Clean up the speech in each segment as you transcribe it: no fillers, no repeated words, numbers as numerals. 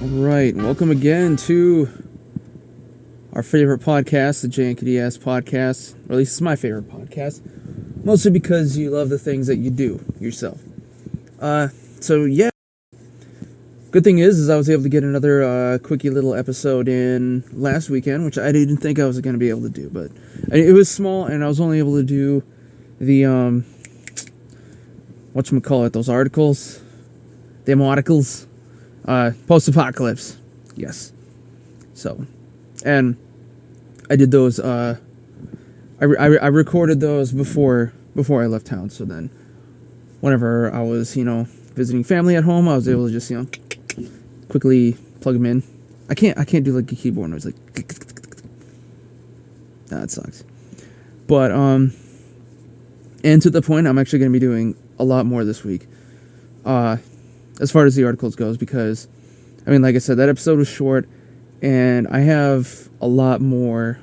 Right, welcome again to our favorite podcast, the Jankity Ass Podcast. Or at least it's my favorite podcast, mostly because you love the things that you do yourself. So yeah, good thing is I was able to get another quickie little episode in last weekend, which I didn't think I was going to be able to do, but it was small, and I was only able to do the whatchamacallit, those articles, them articles. Postapocalypse, yes. So, and I did those. I recorded those before I left town. So then, whenever I was visiting family at home, I was able to just quickly plug them in. I can't do like a keyboard noise like. That sucks. But and to the point, I'm actually going to be doing a lot more this week. As far as the articles goes, because, I mean, like I said, that episode was short, and I have a lot more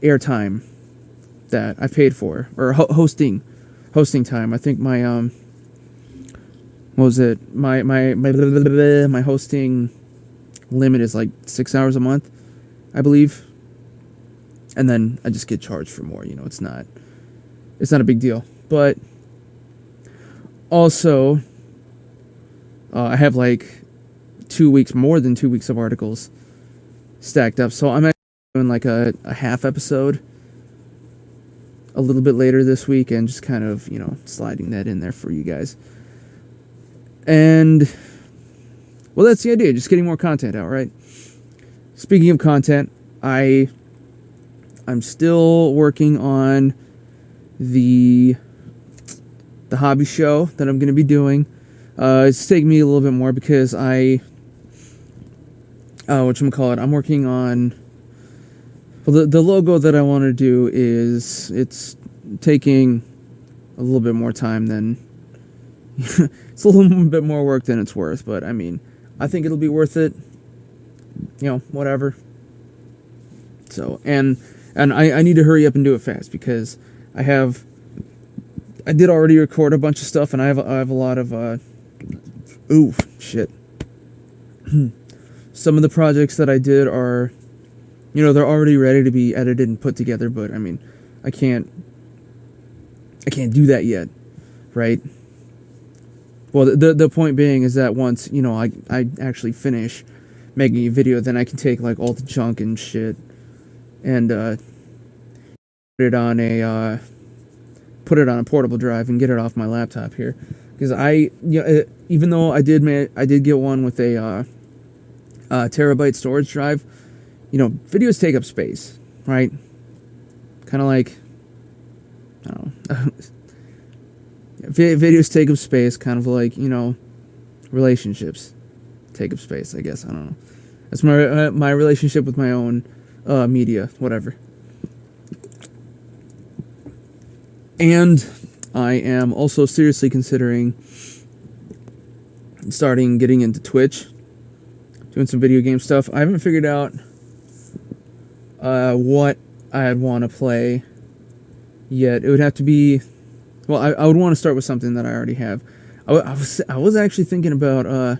airtime that I paid for, or hosting time. I think my what was it? My hosting limit is like 6 hours a month, I believe, and then I just get charged for more. It's not a big deal, but also. I have like 2 weeks, more than 2 weeks of articles stacked up. So I'm actually doing like a half episode a little bit later this week and just kind of, sliding that in there for you guys. And, well, that's the idea, just getting more content out, right? Speaking of content, I'm still working on the hobby show that I'm going to be doing. It's taking me a little bit more because I'm working on, well, the logo that I want to do it's taking a little bit more time than, it's a little bit more work than it's worth, but I mean, I think it'll be worth it, whatever. So, and I need to hurry up and do it fast because I did already record a bunch of stuff, and I have a lot of, ooh, shit. Some of the projects that I did are, they're already ready to be edited and put together, but I mean, I can't do that yet, right? Well, the point being is that once, I actually finish making a video, then I can take like all the junk and shit and put it on a portable drive and get it off my laptop here. Because even though I did get one with a terabyte storage drive, videos take up space, right? Kind of like, I don't know, videos take up space, kind of like, relationships take up space, I guess. I don't know. That's my relationship with my own media, whatever. And I am also seriously considering getting into Twitch, doing some video game stuff. I haven't figured out what I'd want to play yet. It would have to be, well, I would want to start with something that I already have. I was actually thinking about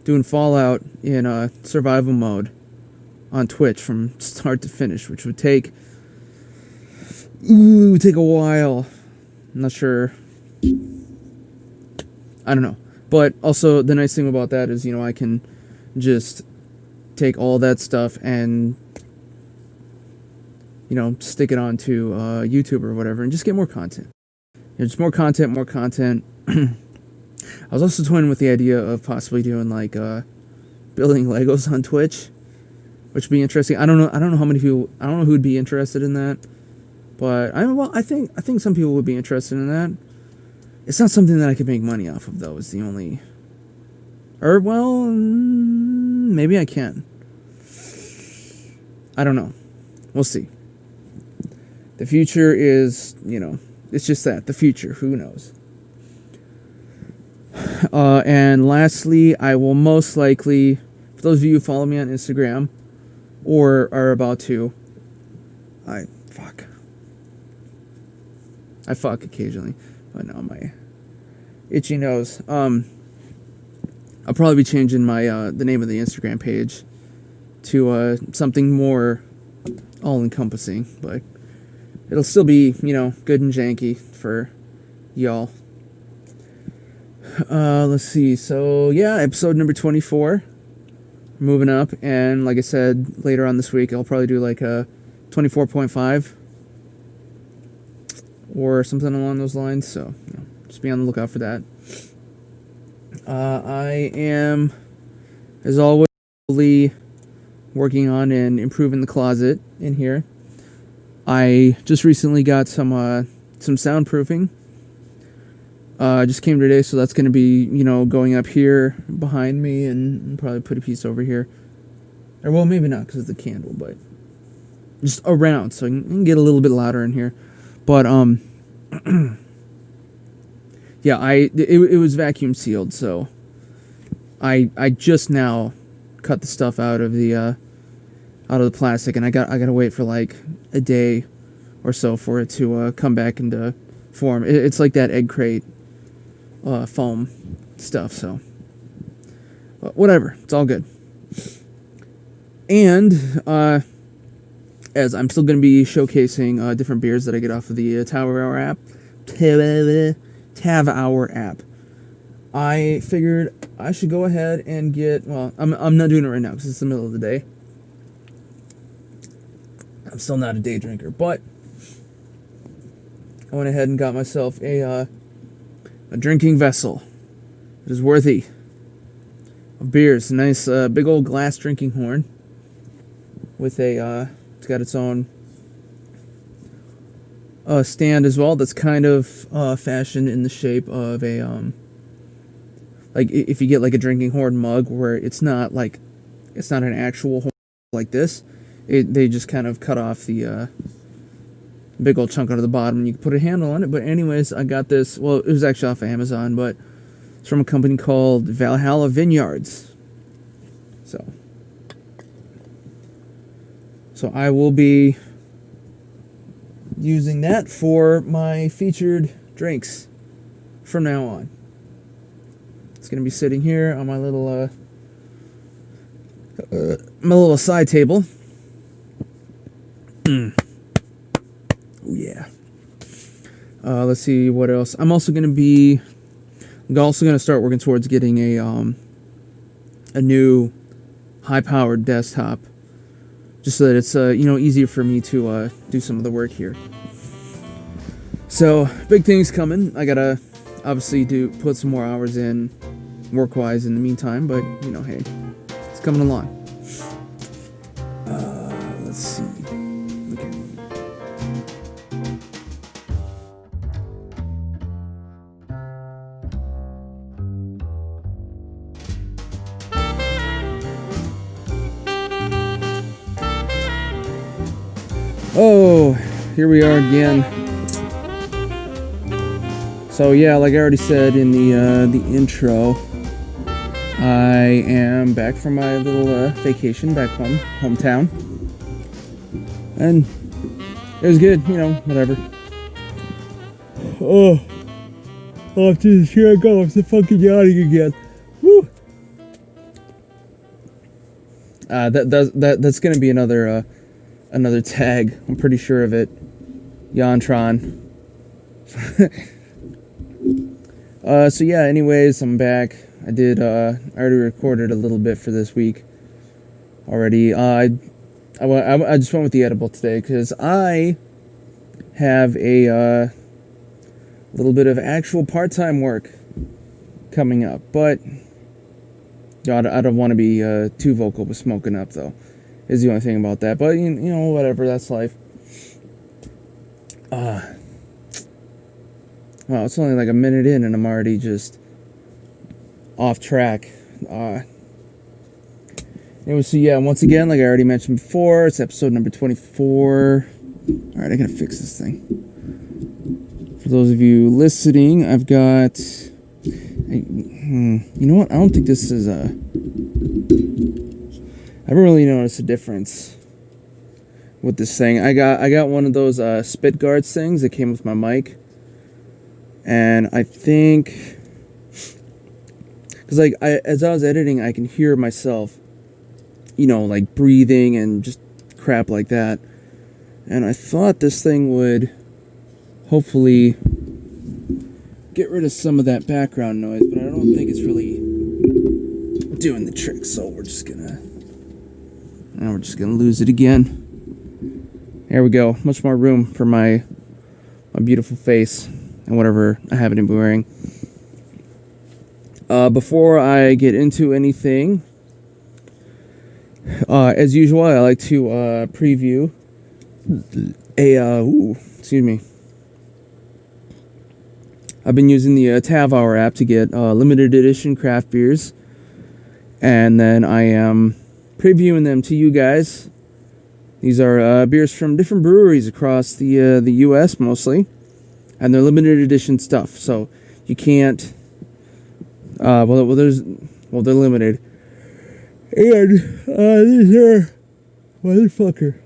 doing Fallout in survival mode on Twitch from start to finish, which would take a while. I'm not sure. I don't know. But also, the nice thing about that is, I can just take all that stuff and, stick it onto YouTube or whatever and just get more content. Just more content. I was also toying with the idea of possibly doing, like, building Legos on Twitch, which would be interesting. I don't know how many people, I don't know who would be interested in that. But I think some people would be interested in that. It's not something that I could make money off of, though. Is the only, or well, maybe I can. I don't know. We'll see. The future is, it's just that, the future. Who knows? And lastly, I will most likely, for those of you who follow me on Instagram or are about to, I fuck occasionally, but no, my itchy nose. I'll probably be changing my the name of the Instagram page to something more all-encompassing, but it'll still be, you know, good and janky for y'all. Let's see. So, yeah, episode number 24. Moving up, and like I said, later on this week, I'll probably do like a 24.5 or something along those lines, so you know, just be on the lookout for that. I am, as always, working on and improving the closet in here. I just recently got some soundproofing. Just came today, so that's going to be, you know, going up here behind me, and probably put a piece over here. Or, well, maybe not, because of the candle, but just around, so I can get a little bit louder in here. But, yeah, it was vacuum sealed, so I just now cut the stuff out of the plastic, and I gotta wait for like a day or so for it to come back into form. It's like that egg crate foam stuff, so whatever, it's all good. And as I'm still going to be showcasing different beers that I get off of the Tav Hour app, I figured I should go ahead and get, well, I'm not doing it right now because it's the middle of the day. I'm still not a day drinker, but I went ahead and got myself a drinking vessel. It is worthy of beers. A nice big old glass drinking horn with a it's got its own stand as well. That's kind of fashioned in the shape of a like if you get like a drinking horn mug where it's not an actual horn like this. They just kind of cut off the big old chunk out of the bottom, and you can put a handle on it. But anyways, I got this. Well, it was actually off of Amazon, but it's from a company called Valhallavineyards. So I will be using that for my featured drinks from now on. It's gonna be sitting here on my little side table. Oh yeah. Let's see what else. I'm also gonna start working towards getting a new high-powered desktop, just so that it's easier for me to do some of the work here. So big things coming. I gotta obviously put some more hours in work-wise in the meantime, but hey, it's coming along. Let's see. Okay. Oh, here we are again. So yeah, like I already said in the intro, I am back from my little vacation back home, hometown, and it was good, whatever. Oh, Jesus, here I go, I'm fucking yawning again. Woo! That's gonna be another tag. I'm pretty sure of it. Yantron. So yeah, anyways, I'm back. I already recorded a little bit for this week already. I just went with the edible today because I have a little bit of actual part-time work coming up, but I don't want to be too vocal with smoking up, though, is the only thing about that. But whatever, that's life. Wow, it's only like a minute in and I'm already just off track. Anyway, so yeah, once again, like I already mentioned before, it's episode number 24. Alright, I gotta fix this thing. For those of you listening, I've got... you know what? I don't think this is a... I haven't really noticed a difference with this thing. I got one of those spit guards things that came with my mic. And I think, because like as I was editing, I can hear myself, like breathing and just crap like that. And I thought this thing would hopefully get rid of some of that background noise, but I don't think it's really doing the trick. So we're just gonna lose it again. There we go. Much more room for my beautiful face and whatever I happen to be wearing. Before I get into anything, as usual, I like to preview excuse me. I've been using the Tav Hour app to get limited edition craft beers, and then I am previewing them to you guys. These are beers from different breweries across the U.S. mostly, and they're limited edition stuff. So you can't. They're limited, and these are motherfucker.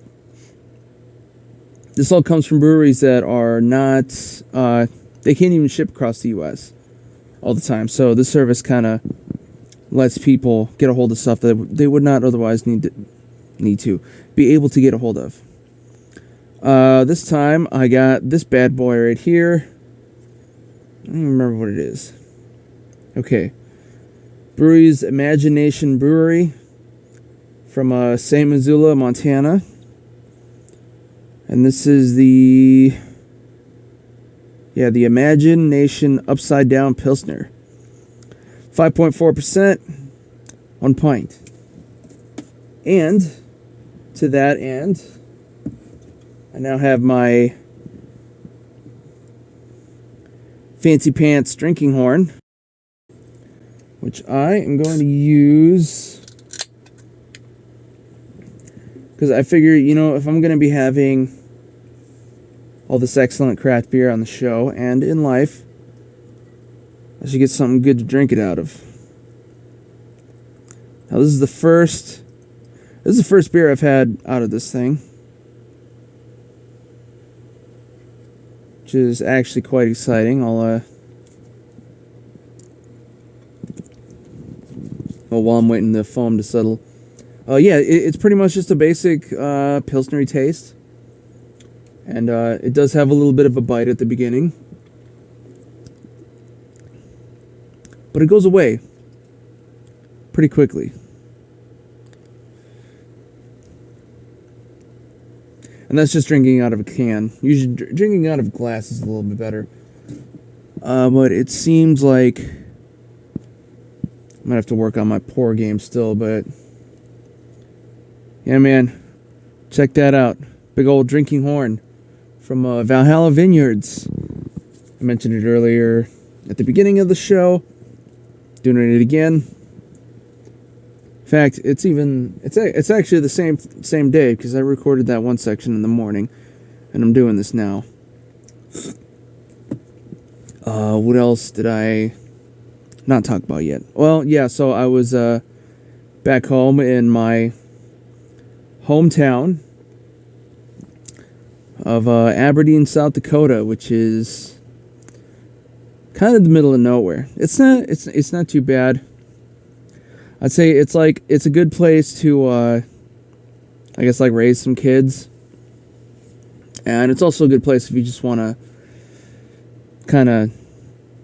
This all comes from breweries that are not, they can't even ship across the U.S. all the time. So this service kind of lets people get a hold of stuff that they would not otherwise need to be able to get a hold of. This time I got this bad boy right here. I don't even remember what it is. Okay. Brewery's Imagination Brewery from St. Missoula, Montana. And this is the Imagination Upside Down Pilsner. 5.4%, 1 pint. And to that end, I now have my fancy pants drinking horn, which I am going to use because I figure, if I'm going to be having all this excellent craft beer on the show and in life, I should get something good to drink it out of. Now this is the first beer I've had out of this thing, which is actually quite exciting. While I'm waiting the foam to settle. It's pretty much just a basic Pilsnery taste. And it does have a little bit of a bite at the beginning. But it goes away pretty quickly. And that's just drinking out of a can. Usually drinking out of a glass is a little bit better. But it seems like I might have to work on my pour game still, but yeah, man, check that out. Big old drinking horn from Valhalla Vineyards. I mentioned it earlier at the beginning of the show. Doing it again. In fact, it's actually the same day because I recorded that one section in the morning, and I'm doing this now. What else did I not talk about yet? Well, yeah, so I was back home in my hometown of Aberdeen, South Dakota, which is kind of the middle of nowhere. It's not too bad. I'd say it's a good place to I guess raise some kids. And it's also a good place if you just want to kind of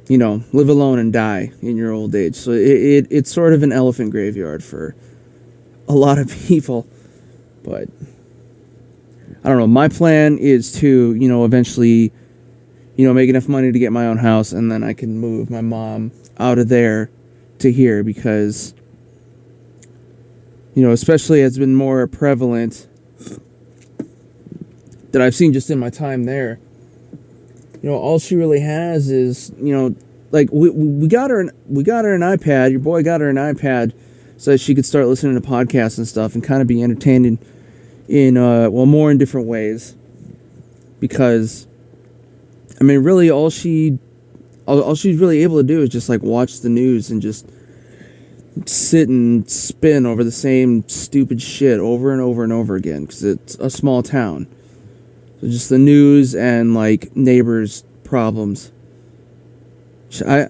live alone and die in your old age. So it's sort of an elephant graveyard for a lot of people. But I don't know. My plan is to, eventually, make enough money to get my own house, and then I can move my mom out of there to here because, especially it's been more prevalent that I've seen just in my time there. All she really has is, we got her an iPad. Your boy got her an iPad so that she could start listening to podcasts and stuff and kind of be entertained in more in different ways. Because, really all she's really able to do is just watch the news and just sit and spin over the same stupid shit over and over and over again because it's a small town. So just the news and neighbors' problems. I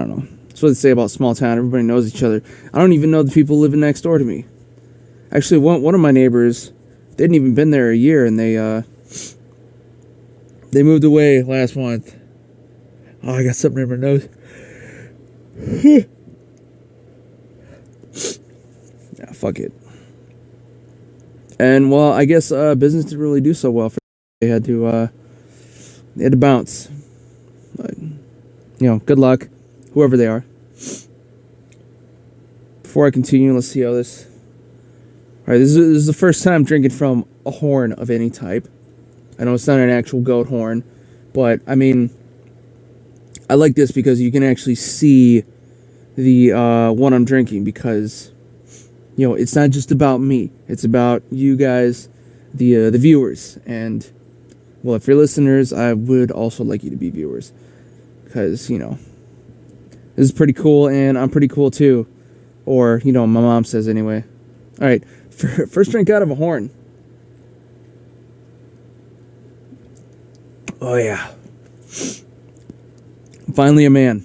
don't know. That's what they say about small town. Everybody knows each other. I don't even know the people living next door to me. Actually, one of my neighbors, they hadn't even been there a year, and they moved away last month. Oh, I got something in my nose. Yeah, fuck it. And well, I guess business didn't really do so well for them. They had to bounce. But, good luck, whoever they are. Before I continue, let's see how this. All right, this is the first time drinking from a horn of any type. I know it's not an actual goat horn, but I mean, I like this because you can actually see the one I'm drinking, because it's not just about me. It's about you guys, the viewers. And well, if you're listeners, I would also like you to be viewers, because this is pretty cool, and I'm pretty cool too, or my mom says anyway. All right, first drink out of a horn. Oh yeah, finally a man.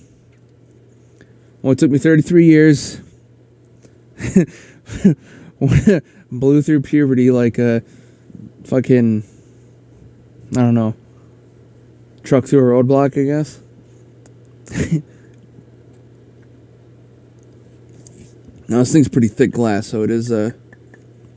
Well, it took me 33 years. Blew through puberty like a fucking, I don't know, truck through a roadblock, I guess. Now, this thing's pretty thick glass, so it is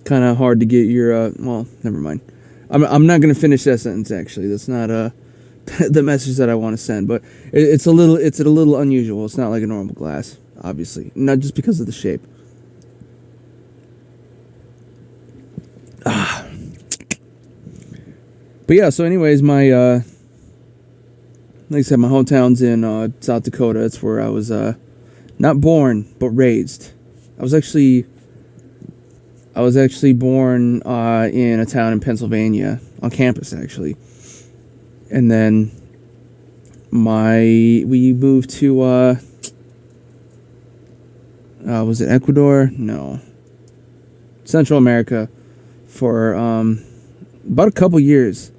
kind of hard to get your, well, never mind. I'm not going to finish that sentence, actually. That's not the message that I want to send, but it's a little unusual. It's not like a normal glass, obviously. Not just because of the shape. But yeah, so anyways, my, like I said, my hometown's in South Dakota. It's where I was not born, but raised. I was actually born in a town in Pennsylvania, on campus, actually. And then we moved to, was it Ecuador? No. Central America for about a couple years.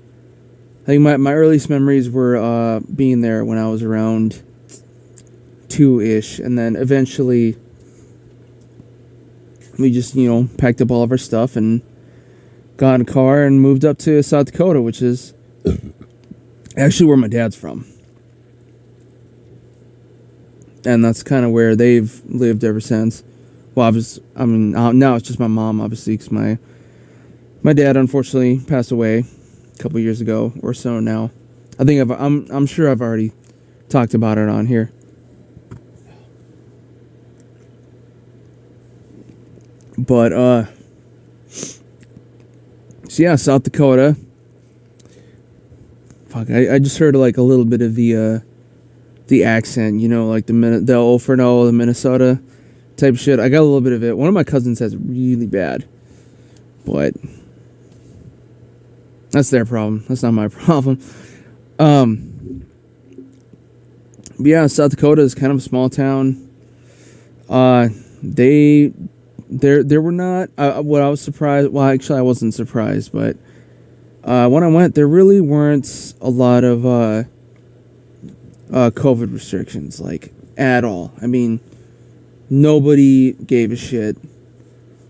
I think my earliest memories were being there when I was around 2-ish, and then eventually we just, packed up all of our stuff and got in a car and moved up to South Dakota, which is actually where my dad's from. And that's kind of where they've lived ever since. Well, now it's just my mom, obviously, because my dad unfortunately passed away a couple years ago or so now. I think I'm sure I've already talked about it on here. But so yeah, South Dakota. Fuck, I just heard like a little bit of the accent, like the O for no, the Minnesota type of shit. I got a little bit of it. One of my cousins has it really bad, but that's their problem. That's not my problem. But yeah, South Dakota is kind of a small town. There were not, what I was surprised, well, actually I wasn't surprised, but when I went, there really weren't a lot of COVID restrictions, like, at all. I mean, nobody gave a shit.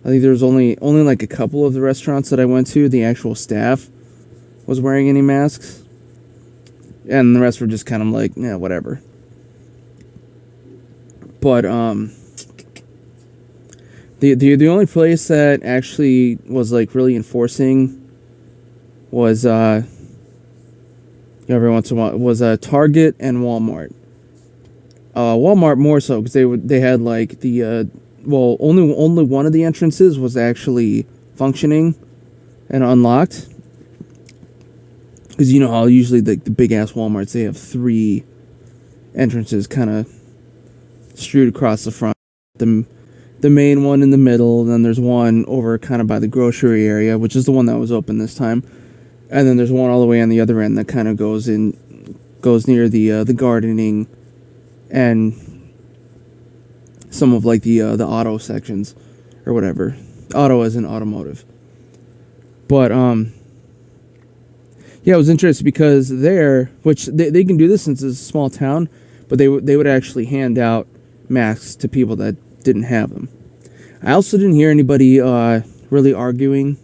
I think there was only like a couple of the restaurants that I went to, the actual staff was wearing any masks, and the rest were just kind of like, yeah, whatever. But the only place that actually was like really enforcing was every once in a while was Target and Walmart. Walmart more so because they had like the only one of the entrances was actually functioning and unlocked. Because you know how usually the big ass Walmarts, they have 3 entrances kind of strewed across the front. The main one in the middle, then there's one over kind of by the grocery area, which is the one that was open this time. And then there's one all the way on the other end that kind of goes near the gardening and some of like the auto sections or whatever. Auto as in automotive. But yeah, it was interesting because there, which they can do this since it's a small town, but they would actually hand out masks to people that didn't have them. I also didn't hear anybody really arguing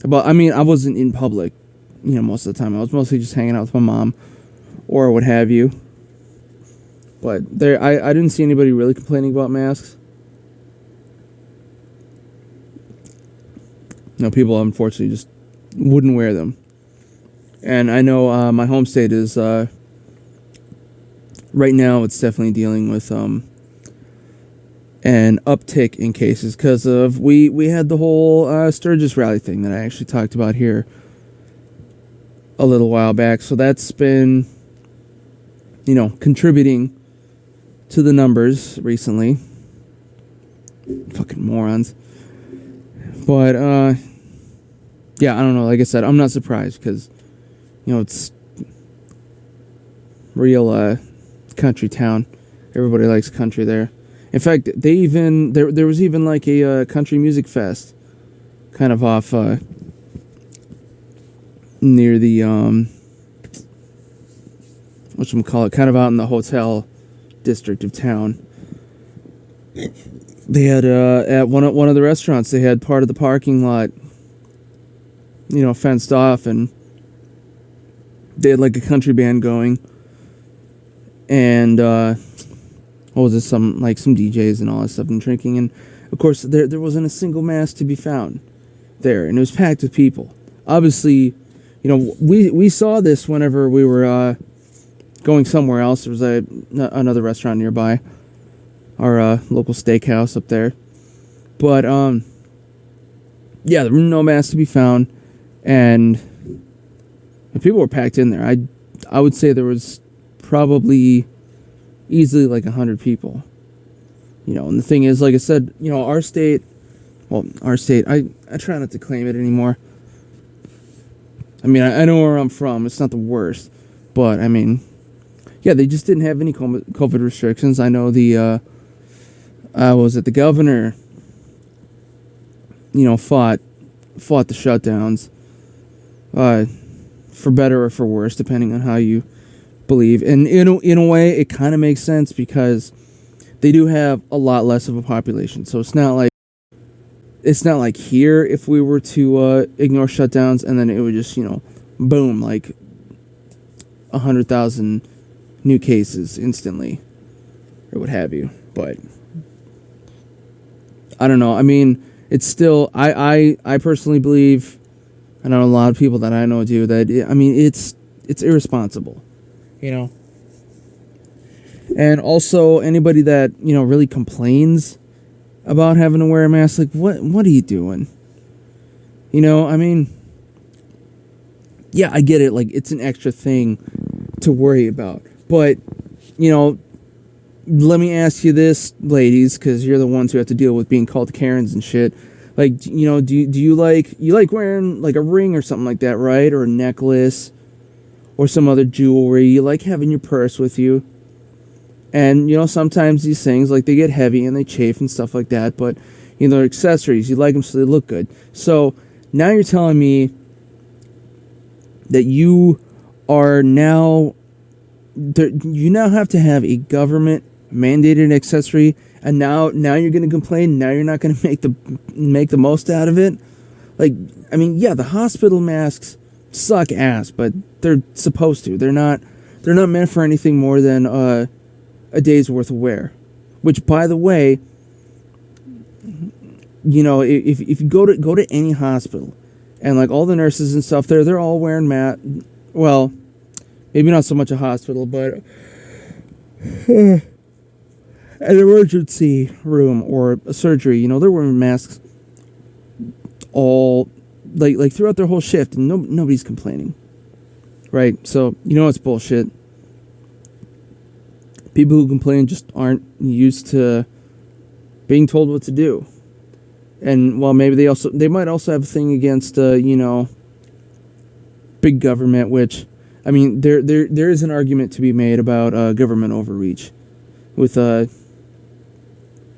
about. I mean, I wasn't in public, most of the time. I was mostly just hanging out with my mom or what have you. But I didn't see anybody really complaining about masks. People unfortunately just wouldn't wear them. And I know my home state is, right now it's definitely dealing with an uptick in cases because of, we had the whole Sturgis rally thing that I actually talked about here a little while back. So that's been, contributing to the numbers recently. Fucking morons. But, yeah, I don't know. Like I said, I'm not surprised because, it's real country town. Everybody likes country there. In fact, there was even like a country music fest kind of off near the, whatchamacallit, kind of out in the hotel district of town. They had at one of the restaurants, they had part of the parking lot, fenced off, and they had like a country band going, and what was it, some DJs and all that stuff, and drinking, and of course there wasn't a single mask to be found there, and it was packed with people. Obviously, we saw this whenever we were going somewhere else. There was another restaurant nearby, our local steakhouse up there. But yeah, there were no masks to be found, and people were packed in there. I would say there was probably easily like 100 people. And the thing is, like I said, our state, I try not to claim it anymore. I mean, I know where I'm from. It's not the worst, but I mean, yeah, they just didn't have any COVID restrictions. I know the governor, fought the shutdowns, for better or for worse, depending on how you believe. And in a way, it kind of makes sense because they do have a lot less of a population. So it's not like here if we were to ignore shutdowns and then it would just, boom, like 100,000 new cases instantly or what have you. But I don't know. I mean, it's still, I personally believe, I know a lot of people that I know do, that, I mean, it's irresponsible, And also, anybody that, really complains about having to wear a mask, like, what are you doing? I mean, yeah, I get it, like, it's an extra thing to worry about. But, let me ask you this, ladies, because you're the ones who have to deal with being called Karens and shit. Like, do you like wearing, like, a ring or something like that, right? Or a necklace or some other jewelry. You like having your purse with you. And, sometimes these things, like, they get heavy and they chafe and stuff like that. But, they're accessories. You like them so they look good. So, now you're telling me that you are now... you now have to have a government-mandated accessory, and now you're going to complain. Now you're not going to make the most out of it. Like, I mean, yeah, the hospital masks suck ass, but they're supposed to. They're not meant for anything more than a day's worth of wear. Which, by the way, if you go to any hospital, and like all the nurses and stuff there, they're all wearing well, maybe not so much a hospital, but an emergency room or a surgery, they're wearing masks all, like throughout their whole shift, and nobody's complaining. Right? So, it's bullshit. People who complain just aren't used to being told what to do. And, well, maybe they might also have a thing against, big government, which... I mean, there is an argument to be made about government overreach with the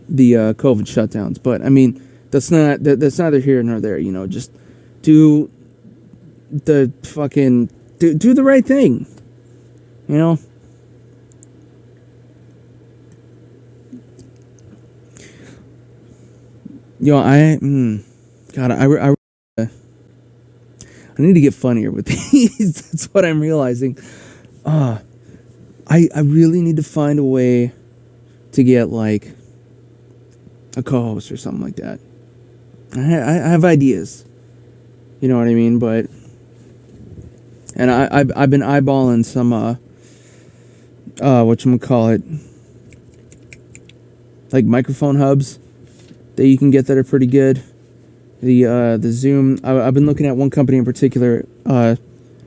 COVID shutdowns, but I mean that's neither here nor there. Just do the fucking do the right thing. You know, God, I need to get funnier with these. That's what I'm realizing. I really need to find a way to get like a co-host or something like that. I have ideas, you know what I mean. But I've been eyeballing some whatchamacallit, like microphone hubs that you can get that are pretty good. The Zoom. I've been looking at one company in particular. I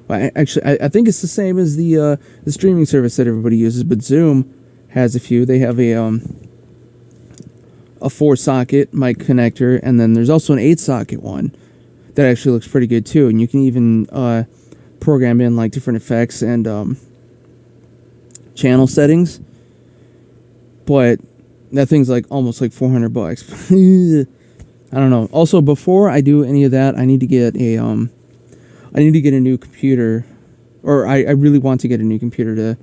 think it's the same as the streaming service that everybody uses, but Zoom has a few. They have a 4-socket mic connector, and then there's also an 8-socket one that actually looks pretty good too. And you can even program in like different effects and channel settings. But that thing's like almost like $400. I don't know. Also, before I do any of that, I need to get a new computer, or I really want to get a new computer to,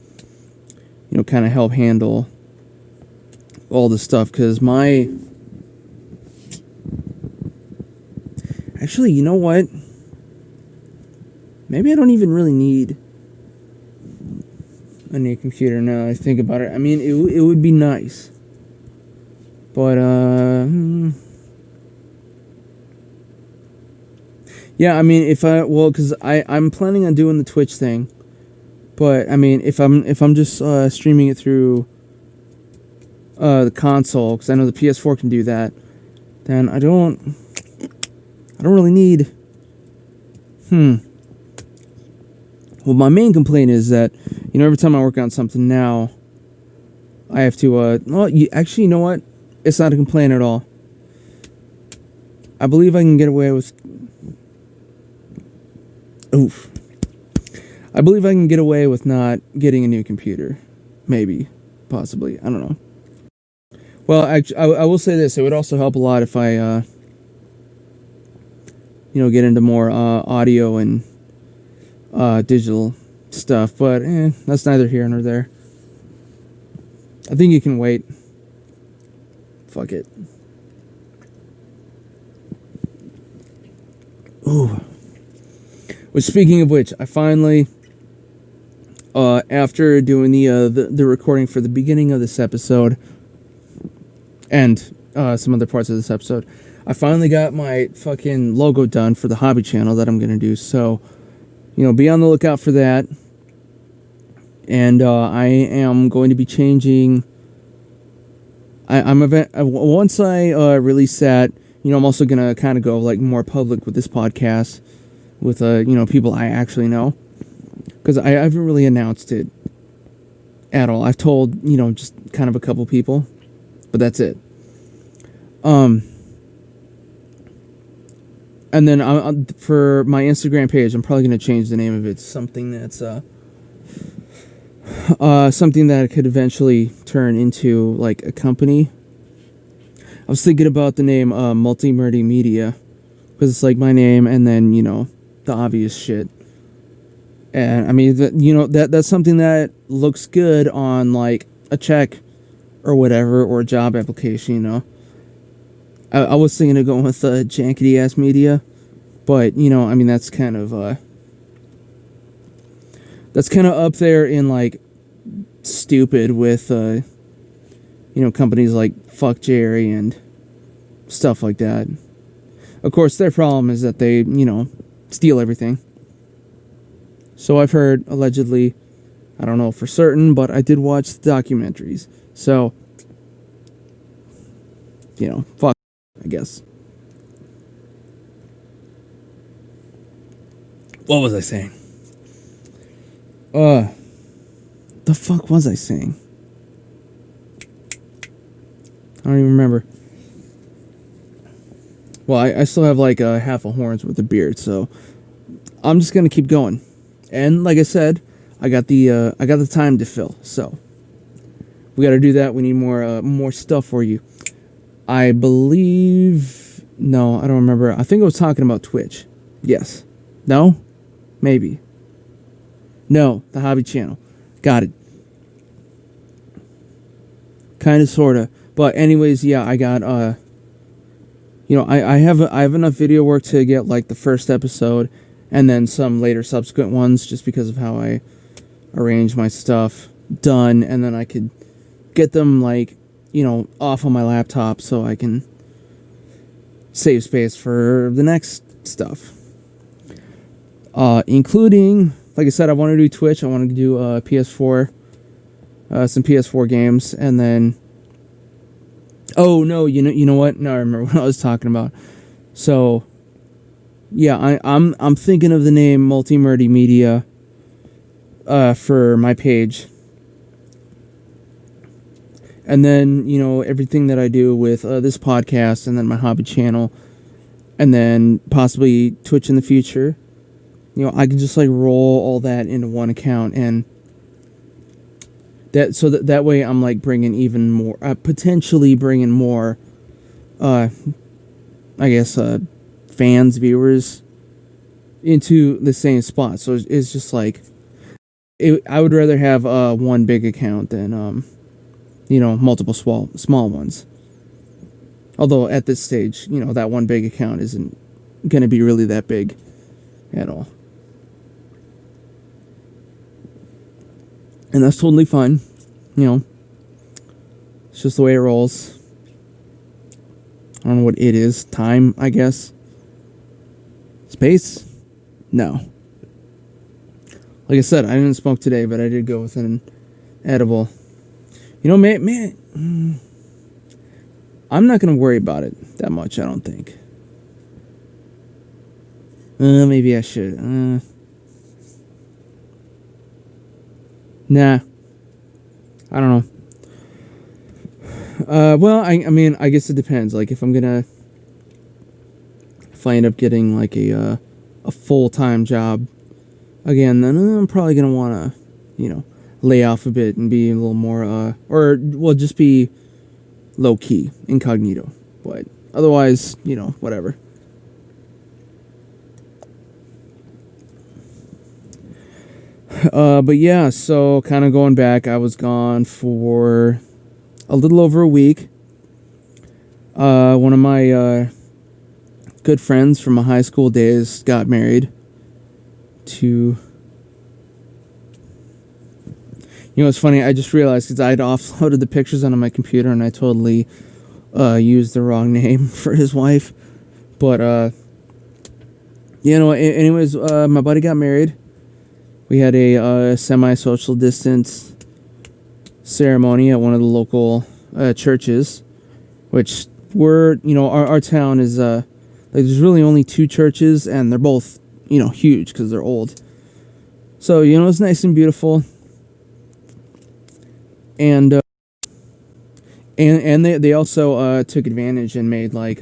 you know, kind of help handle all this stuff, because actually, you know what? Maybe I don't even really need a new computer now that I think about it. I mean, it would be nice, but yeah, I mean, because I'm planning on doing the Twitch thing, but I mean, if I'm just streaming it through the console, because I know the PS4 can do that, then I don't really need. Well, my main complaint is that, you know, every time I work on something now, I have to you know what? It's not a complaint at all. I believe I can get away with. I believe I can get away with not getting a new computer. Maybe. Possibly. I don't know. Well, I will say this. It would also help a lot if I, get into more audio and digital stuff. But, that's neither here nor there. I think you can wait. Fuck it. Ooh. Which, speaking of which, I finally, after doing the recording for the beginning of this episode, and some other parts of this episode, I finally got my fucking logo done for the hobby channel that I'm going to do. So, be on the lookout for that. And I am going to be changing. Once I release that, I'm also going to kind of go like more public with this podcast, with people I actually know, because I haven't really announced it at all. I've told just kind of a couple people, but that's it. And then for my Instagram page, I'm probably going to change the name of it to something that's something that could eventually turn into like a company. I was thinking about the name Multi-Murdy Media, because it's like my name and then the obvious shit. And I mean that's something that looks good on like a check or whatever, or a job application. I was thinking of going with jankity ass media, but I mean that's kind of up there in like stupid with companies like Fuck Jerry and stuff like that. Of course, their problem is that they steal everything. So I've heard, allegedly. I don't know for certain, but I did watch the documentaries. So, fuck, I guess. What was I saying? The fuck was I saying? I don't even remember. Well, I still have like half a horns with a beard, so I'm just gonna keep going. And like I said, I got the time to fill, so we got to do that. We need more stuff for you. I believe. No, I don't remember. I think I was talking about Twitch. Yes. No? Maybe. No, the hobby channel. Got it. Kind of, sort of. But anyways, yeah, I got, I have enough video work to get like the first episode and then some later subsequent ones just because of how I arrange my stuff done, and then I could get them like, off on my laptop so I can save space for the next stuff. Including, like I said, I want to do Twitch. I want to do PS4, some PS4 games, and then. Oh no! You know what? No, I remember what I was talking about. So, yeah, I'm thinking of the name Multi-Murdy Media. For my page. And then, everything that I do with this podcast, and then my hobby channel, and then possibly Twitch in the future. I can just like roll all that into one account, and that way I'm like bringing even more, potentially bringing more, I guess, fans, viewers into the same spot. So it's just like, I would rather have one big account than multiple small ones. Although at this stage, that one big account isn't going to be really that big at all. And that's totally fine. It's just the way it rolls. I don't know what it is. Time, I guess. Space? No. Like I said, I didn't smoke today, but I did go with an edible. Man, I'm not going to worry about it that much, I don't think. Maybe I should. Nah. I don't know. Well, I guess it depends. Like, if I end up getting, like, a full-time job again, then I'm probably going to want to, lay off a bit and be a little more, just be low-key, incognito. But otherwise, whatever. But yeah, so kind of going back, I was gone for a little over a week. One of my good friends from my high school days got married to... it's funny, I just realized because I'd offloaded the pictures onto my computer and I totally used the wrong name for his wife. But, anyways, my buddy got married. We had a semi-social distance ceremony at one of the local churches, which were, our town is, there's really only 2 churches, and they're both, huge because they're old. So, it's nice and beautiful. And they also took advantage and made like like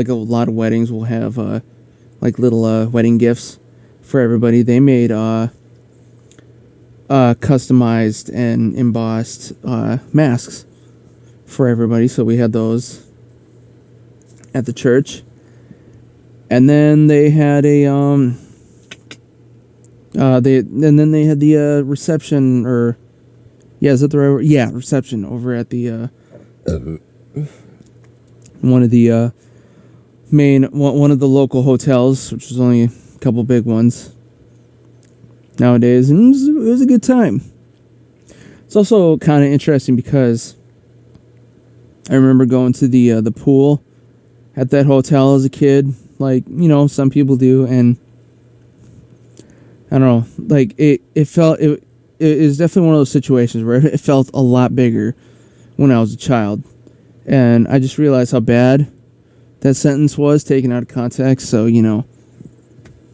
a lot of weddings will have like little wedding gifts for everybody. They made customized and embossed masks for everybody, so we had those at the church. And then they had a then they had the reception, or is that the right word? Yeah, reception over at the one of the one of the local hotels, which was only a couple big ones nowadays, and it was a good time. It's also kind of interesting because I remember going to the pool at that hotel as a kid, like some people do, and I don't know, like it felt it is definitely one of those situations where it felt a lot bigger when I was a child, and I just realized how bad that sentence was taken out of context. So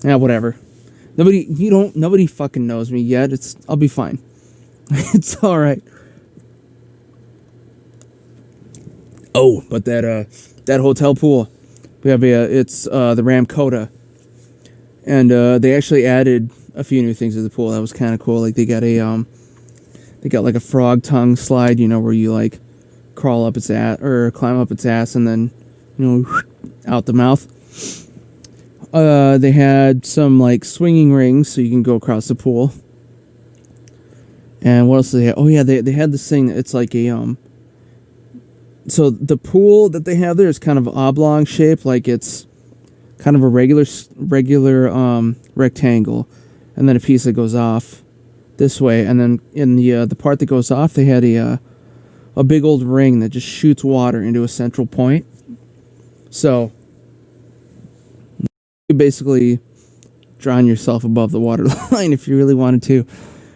whatever. Nobody fucking knows me yet. I'll be fine. It's all right. Oh, but that hotel pool, we have it's the Ramkota, and they actually added a few new things to the pool. That was kind of cool. Like they got like a frog tongue slide, where you like crawl up its ass or climb up its ass and then out the mouth. They had some like swinging rings so you can go across the pool. And what else did they have? Oh yeah, they had this thing. It's like a so the pool that they have there is kind of oblong shaped, like it's kind of a regular rectangle, and then a piece that goes off this way, and then in the part that goes off, they had a big old ring that just shoots water into a central point. So you basically drown yourself above the water line if you really wanted to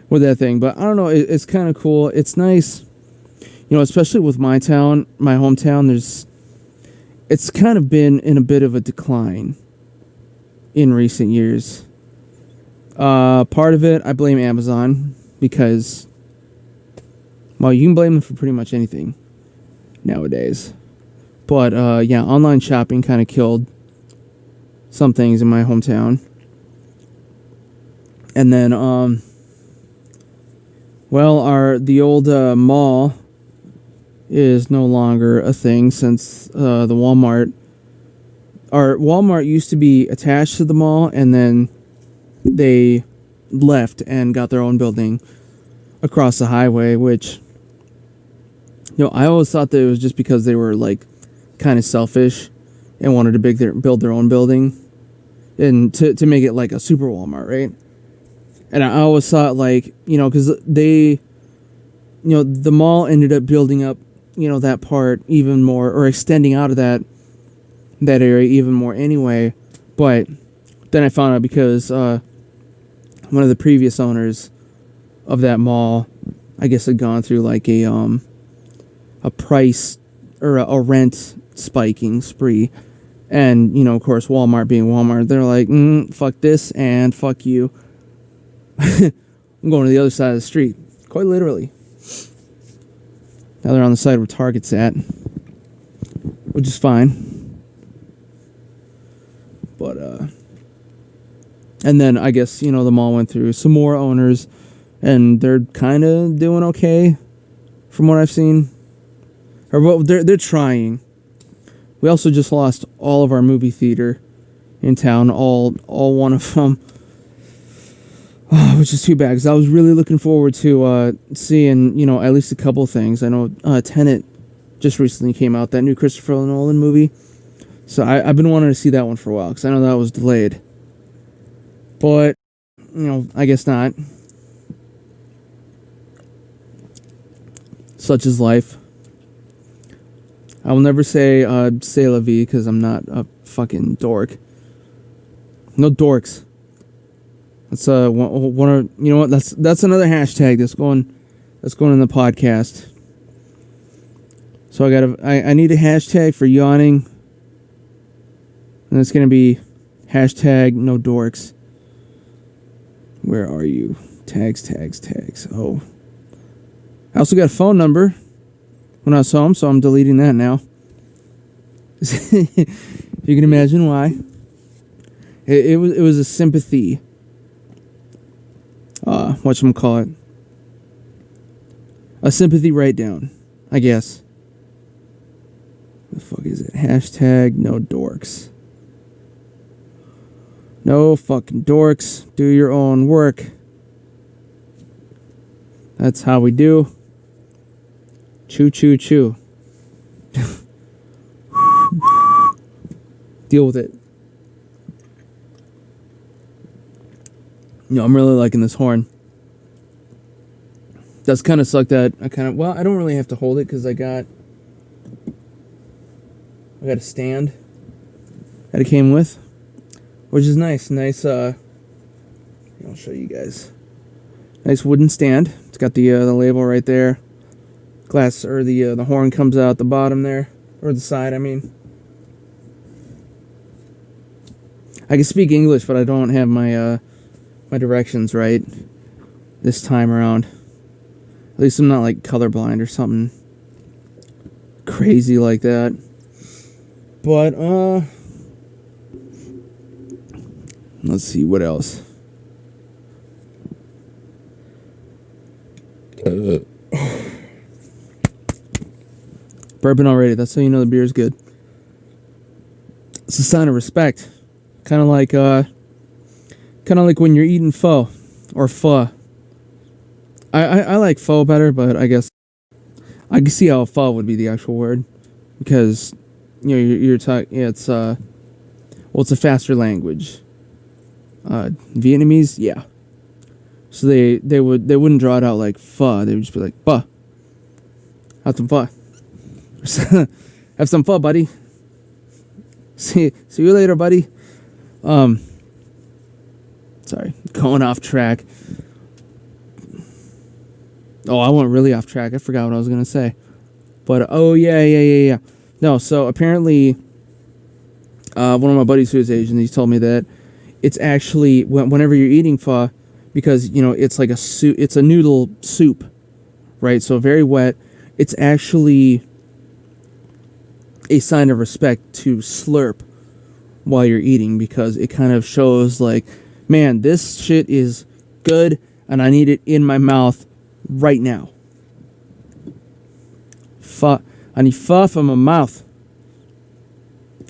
with that thing. But I don't know, it's kind of cool. It's nice, especially with my hometown. It's kind of been in a bit of a decline in recent years. Part of it, I blame Amazon, because, well, you can blame them for pretty much anything nowadays. But, online shopping kind of killed some things in my hometown. And then, the old mall is no longer a thing since the Walmart. Our Walmart used to be attached to the mall, and then they left and got their own building across the highway, which, I always thought that it was just because they were, like, kind of selfish and wanted to build their own building and to make it like a super Walmart, right? And I always thought, like, because they, the mall ended up building up, that part even more, or extending out of that area even more anyway. But then I found out because one of the previous owners of that mall, I guess, had gone through like a price or a rent spiking spree. And, of course, Walmart being Walmart, they're like, fuck this and fuck you. I'm going to the other side of the street, quite literally. Now they're on the side where Target's at, which is fine. But, and then I guess, the mall went through some more owners, and they're kind of doing okay, from what I've seen. Or, well, they're trying. We also just lost all of our movie theater in town, all one of them. Which is too bad, because I was really looking forward to seeing, at least a couple things. I know Tenet just recently came out, that new Christopher Nolan movie. So I've been wanting to see that one for a while, because I know that was delayed. But, I guess not. Such is life. I will never say c'est la vie, because I'm not a fucking dork. No dorks. That's one of, you know what? That's another hashtag that's going in the podcast. So I need a hashtag for yawning, and it's gonna be hashtag no dorks. Where are you? Tags. Oh, I also got a phone number when I was home, so I'm deleting that now. You can imagine why. It was a sympathy. Whatchamacallit? A sympathy write down, I guess. The fuck is it? Hashtag no dorks. No fucking dorks. Do your own work. That's how we do. Choo choo choo. Deal with it. I'm really liking this horn. Does kind of suck that I don't really have to hold it, because I got a stand that it came with, which is nice. I'll show you guys. Nice wooden stand. It's got the label right there. Glass, or the horn comes out the bottom there, or the side, I mean. I can speak English, but I don't have my directions right this time around. At least I'm not like colorblind or something crazy like that. But let's see what else. Bourbon already. That's how you know the beer is good. It's a sign of respect. Kind of like when you're eating pho or pho. I like pho better, but I guess I can see how pho would be the actual word. because you're talking. Yeah, it's it's a faster language. Vietnamese, yeah. So they wouldn't draw it out like pho. They would just be like pho. Have some pho. Have some pho, buddy. See you later, buddy. Sorry, going off track. Oh, I went really off track. I forgot what I was gonna say. But yeah. No, so apparently, one of my buddies who is Asian, he's told me that it's actually whenever you're eating pho, because it's like a soup, it's a noodle soup, right? So very wet. It's actually a sign of respect to slurp while you're eating, because it kind of shows like, man, this shit is good and I need it in my mouth right now. Pho. I need pho from my mouth.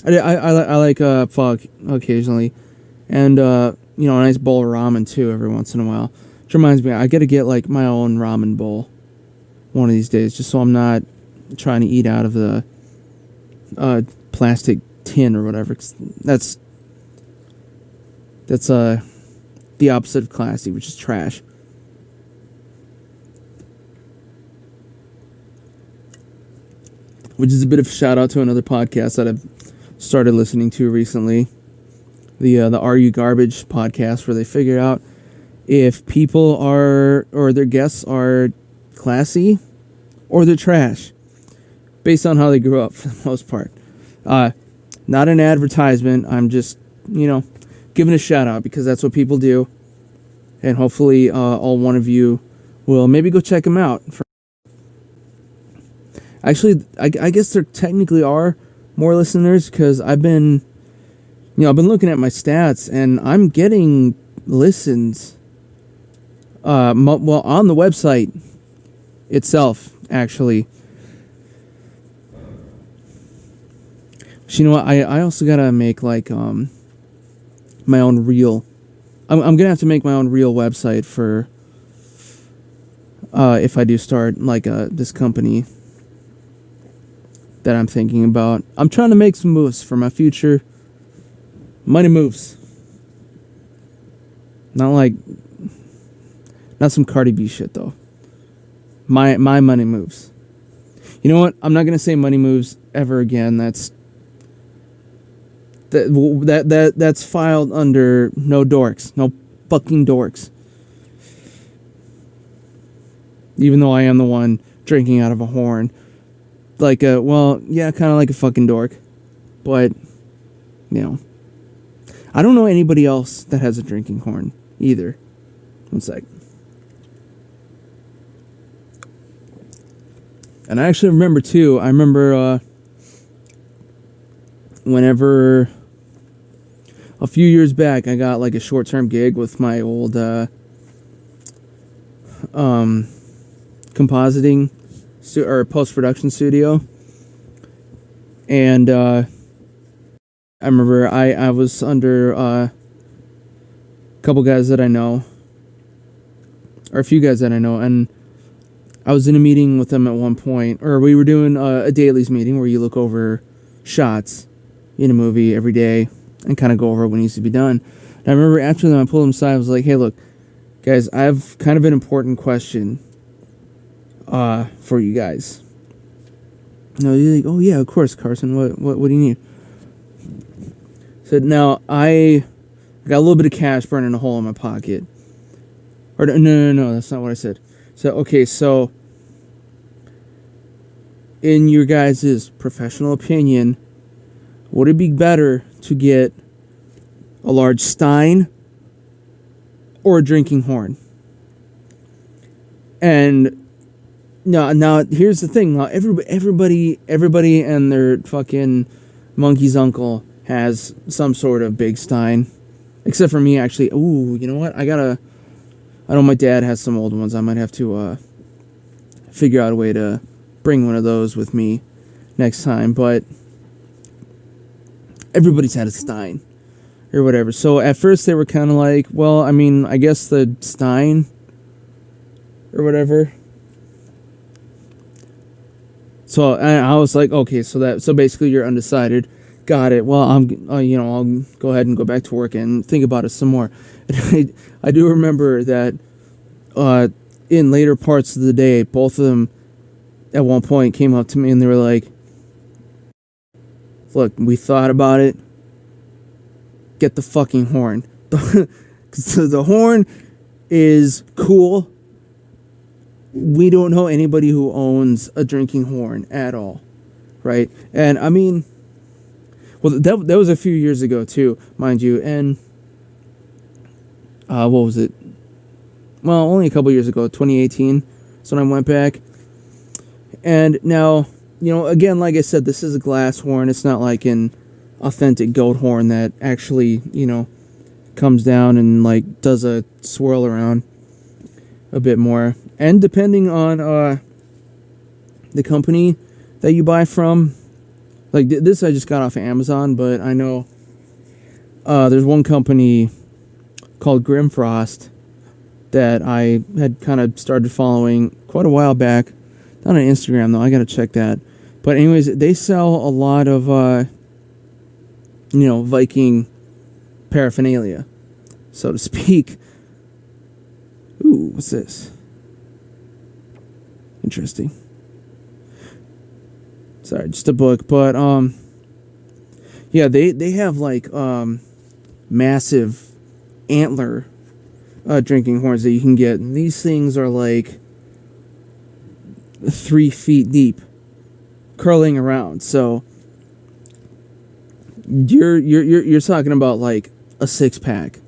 I like pho occasionally, and a nice bowl of ramen too every once in a while. Which reminds me, I got to get like my own ramen bowl one of these days, just so I'm not trying to eat out of the plastic tin or whatever. 'Cause that's the opposite of classy, which is trash. Which is a bit of a shout out to another podcast that I've started listening to recently, the Are You Garbage podcast, where they figure out if people are, or their guests are, classy or they're trash, based on how they grew up for the most part. Not an advertisement. I'm just giving a shout out because that's what people do, and hopefully all one of you will maybe go check them out. Actually, I guess there technically are more listeners, because I've been looking at my stats and I'm getting listens. On the website itself, actually. So, you know what? I also gotta make like my own reel. I'm gonna have to make my own real website for if I do start like this company that I'm thinking about. I'm trying to make some moves for my future. Money moves. Not some Cardi B shit though. My money moves. You know what? I'm not gonna say money moves ever again. That's filed under no dorks. No fucking dorks. Even though I am the one drinking out of a horn. Kind of like a fucking dork. But, I don't know anybody else that has a drinking horn either. One sec. And I actually remember too, whenever a few years back I got like a short-term gig with my old compositing or post-production studio, and I remember I was under a couple guys that I know, or a few guys that I know, and I was in a meeting with them at one point, or we were doing a dailies meeting where you look over shots in a movie every day and kind of go over what needs to be done. And I remember after them, I pulled them aside. I was like, "Hey, look, guys, I have kind of an important question for you guys." No, you're like, "Oh yeah, of course, Carson. What do you need?" Said, "Now I got a little bit of cash burning a hole in my pocket." Or no, that's not what I said. So okay, so in your guys' professional opinion, would it be better to get a large stein or a drinking horn? And now here's the thing. Now everybody and their fucking monkey's uncle has some sort of big stein, except for me actually. Ooh, you know what? I know my dad has some old ones. I might have to figure out a way to bring one of those with me next time. But everybody's had a stein or whatever. So at first they were kind of like, well, I mean, I guess the stein or whatever. So I was like, okay, so basically you're undecided. Got it. Well, I'll go ahead and go back to work and think about it some more. And I do remember that in later parts of the day, both of them at one point came up to me and they were like, look, we thought about it. Get the fucking horn. So the horn is cool. We don't know anybody who owns a drinking horn at all, right? And I mean, well, that was a few years ago too, mind you. And what was it? Well, only a couple years ago, 2018. So when I went back. And now, again, like I said, this is a glass horn. It's not like an authentic goat horn that actually, comes down and like does a swirl around a bit more. And depending on the company that you buy from, like this I just got off of Amazon, but I know there's one company called Grimfrost that I had kind of started following quite a while back. Not on Instagram though, I gotta check that. But anyways, they sell a lot of Viking paraphernalia, so to speak. Ooh, what's this? Interesting. Sorry, just a book, but yeah, they have like massive antler drinking horns that you can get. And these things are like 3 feet deep, curling around. So you're talking about like a 6-pack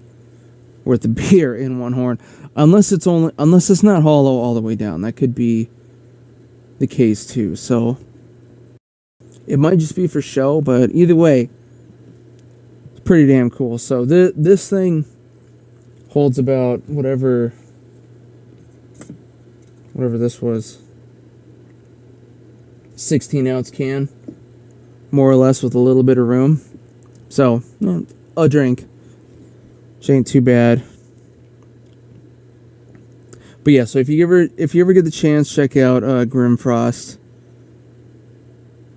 worth of beer in one horn, unless it's not hollow all the way down. That could be the case too. So it might just be for show, but either way, it's pretty damn cool. So this thing holds about whatever this was, 16-ounce can, more or less, with a little bit of room. So a drink, which ain't too bad. But yeah, so if you ever get the chance, check out Grimfrost.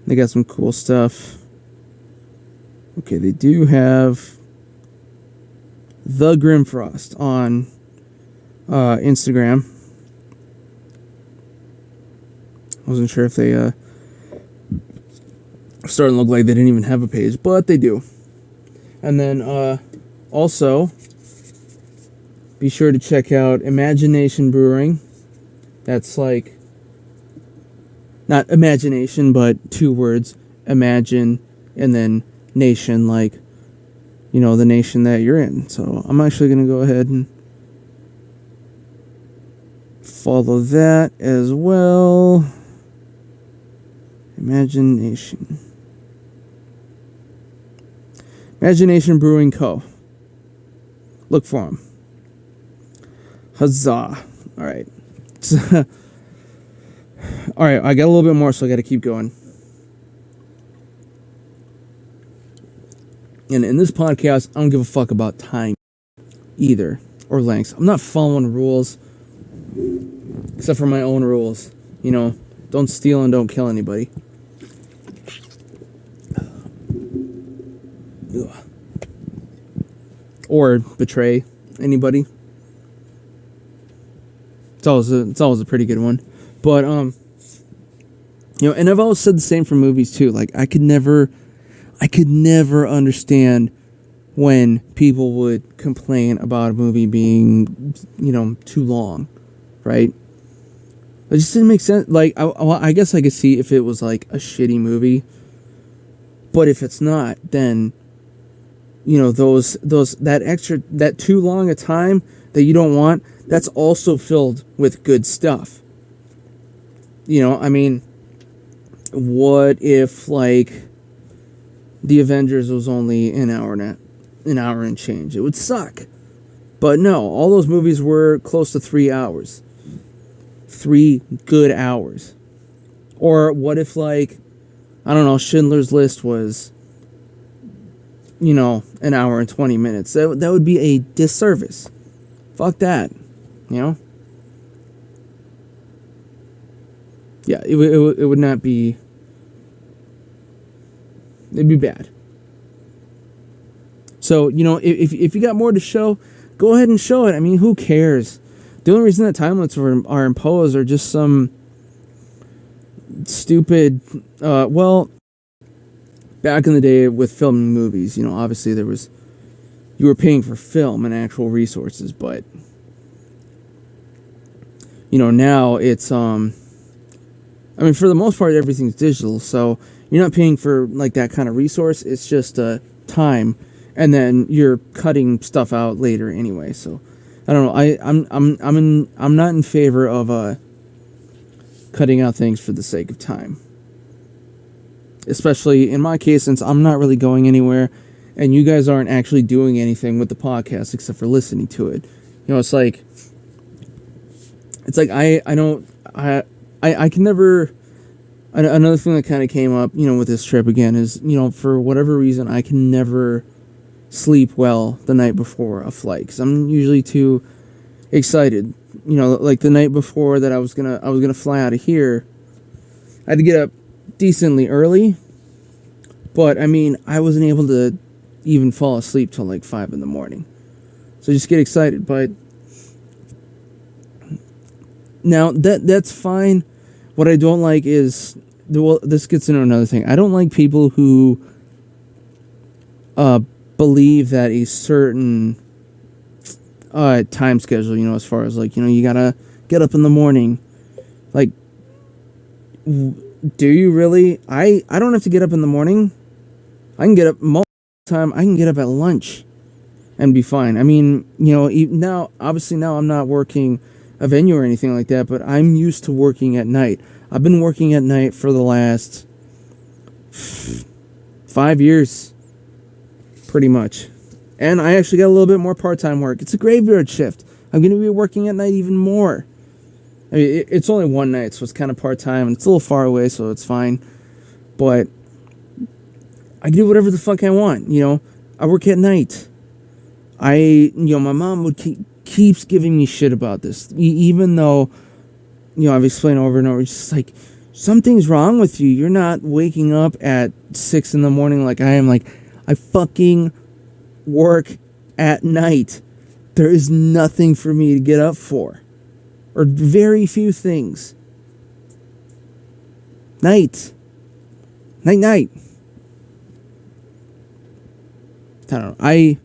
They got some cool stuff. Okay, they do have the Grimfrost on Instagram. I wasn't sure if they starting to look like they didn't even have a page, but they do. And then also be sure to check out Imagination Brewing. That's like not imagination, but 2 words, imagine and then nation, like the nation that you're in. So I'm actually going to go ahead and follow that as well. Imagination Brewing Co. Look for them. Huzzah. Alright. Alright, I got a little bit more, so I got to keep going. And in this podcast, I don't give a fuck about time either, or lengths. I'm not following rules, except for my own rules. Don't steal and don't kill anybody. Ugh. Or betray anybody. It's always a pretty good one. But and I've always said the same for movies too. Like I could never understand when people would complain about a movie being, too long, right? It just didn't make sense. Like, I guess I could see if it was like a shitty movie, but if it's not, then, that too long a time that you don't want, that's also filled with good stuff. I mean, what if like The Avengers was only an hour and change? It would suck. But no, all those movies were close to 3 hours. 3 good hours. Or what if, like, I don't know, Schindler's List was, an hour and 20 minutes. That would be a disservice. Fuck that. yeah, it would not be. It'd be bad. So, if you got more to show, go ahead and show it. I mean, who cares? The only reason that time limits are imposed are just some stupid, back in the day with filming movies, obviously you were paying for film and actual resources, but, now it's, for the most part, everything's digital, so you're not paying for, like, that kind of resource. It's just, time, and then you're cutting stuff out later anyway, so, I don't know, I'm not in favor of, cutting out things for the sake of time. Especially in my case, since I'm not really going anywhere, and you guys aren't actually doing anything with the podcast except for listening to it. It's like I can never. Another thing that kind of came up, with this trip again is, for whatever reason, I can never sleep well the night before a flight, because I'm usually too excited. Like the night before that I was gonna fly out of here, I had to get up decently early, but I wasn't able to even fall asleep till like 5 a.m. So just get excited. But now that's fine. What I don't like is, this gets into another thing. I don't like people who believe that a certain time schedule, as far as like, you gotta get up in the morning. Like, do you really? I don't have to get up in the morning. I can get up most of the time. I can get up at lunch and be fine. Now, obviously now I'm not working a venue or anything like that, but I'm used to working at night. I've been working at night for the last 5 years, pretty much. And I actually got a little bit more part-time work. It's a graveyard shift. I'm going to be working at night even more. It's only one night, so it's kind of part-time, and it's a little far away, so it's fine. But I can do whatever the fuck I want, I work at night. My mom keeps giving me shit about this, even though, I've explained over and over, it's just like, something's wrong with you. You're not waking up at 6 a.m. like I am. Like, I fucking work at night. There is nothing for me to get up for. Or very few things. Night. Night. I don't know.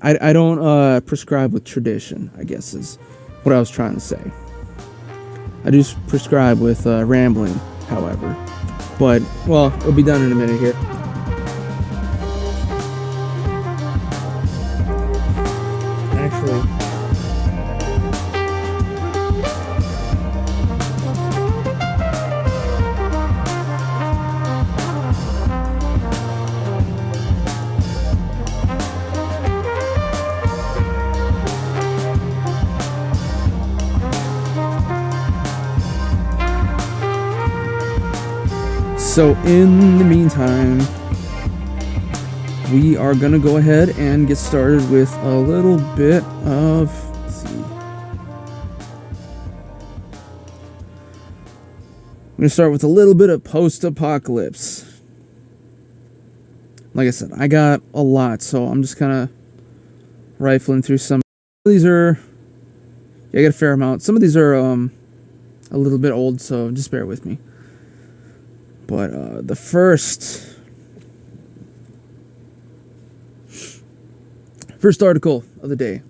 I don't prescribe with tradition, I guess is what I was trying to say. I do prescribe with rambling, however. But, well, it'll be done in a minute here. Actually, so in the meantime, we are going to go ahead and get started with a little bit of, let's see. I'm going to start with a little bit of post-apocalypse. Like I said, I got a lot, so I'm just kind of rifling through some. These are, I got a fair amount. Some of these are a little bit old, so just bear with me. But the first article of the day.